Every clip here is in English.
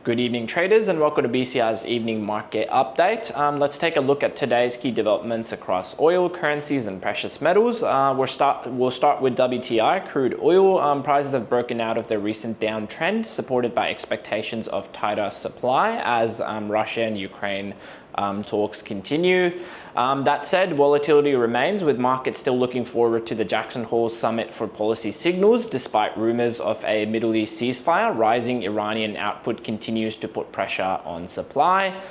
Good evening, traders, and welcome to BCI's evening market update. Let's take a look at today's key developments across oil, currencies, and precious metals. We'll start with WTI, crude oil. Prices have broken out of their recent downtrend, supported by expectations of tighter supply as Russia and Ukraine talks continue. That said, volatility remains, with markets still looking forward to the Jackson Hole summit for policy signals. Despite rumors of a Middle East ceasefire, rising Iranian output continues to put pressure on supply.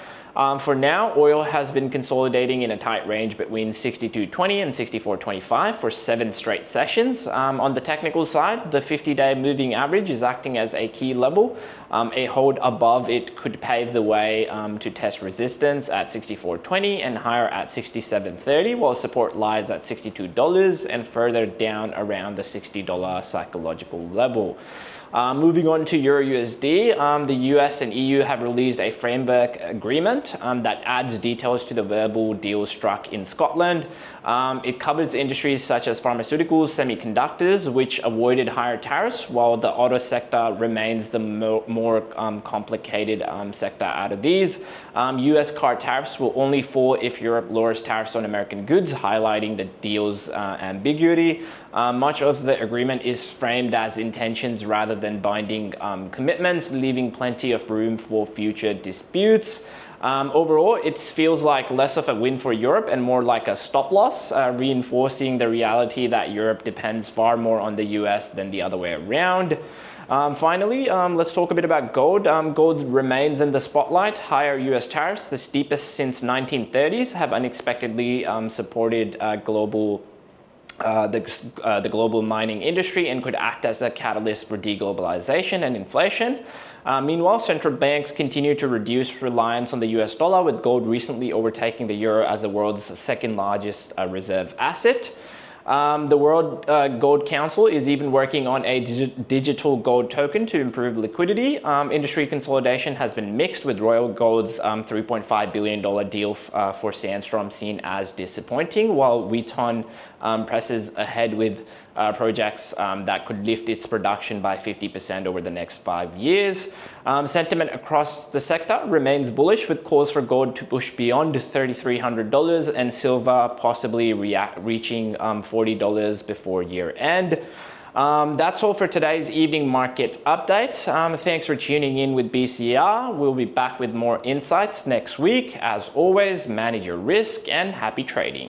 For now, oil has been consolidating in a tight range between 62.20 and 64.25 for 7 straight sessions. On the technical side, the 50-day moving average is acting as a key level. A hold above it could pave the way to test resistance at 64.20 and higher at 67.30, while support lies at $62 and further down around the $60 psychological level. Moving on to Euro USD, the US and EU have released a framework agreement that adds details to the verbal deal struck in Scotland. It covers industries such as pharmaceuticals, semiconductors, which avoided higher tariffs, while the auto sector remains the more complicated sector out of these. US car tariffs will only fall if Europe lowers tariffs on American goods, highlighting the deal's ambiguity. Much of the agreement is framed as intentions rather than binding commitments, leaving plenty of room for future disputes. Overall, it feels like less of a win for Europe and more like a stop loss, reinforcing the reality that Europe depends far more on the US than the other way around. Finally, let's talk a bit about gold. Gold remains in the spotlight. Higher US tariffs, the steepest since 1930s, have unexpectedly supported the global mining industry and could act as a catalyst for deglobalization and inflation. Meanwhile, central banks continue to reduce reliance on the US dollar, with gold recently overtaking the euro as the world's second largest reserve asset. The World Gold Council is even working on a digital gold token to improve liquidity. Industry consolidation has been mixed, with Royal Gold's $3.5 billion deal for Sandstrom seen as disappointing, while Wheaton presses ahead with projects that could lift its production by 50% over the next 5 years. Sentiment across the sector remains bullish, with calls for gold to push beyond $3,300 and silver possibly reaching $40 before year end. That's all for today's evening market update. Thanks for tuning in with BCR. We'll be back with more insights next week. As always, manage your risk and happy trading.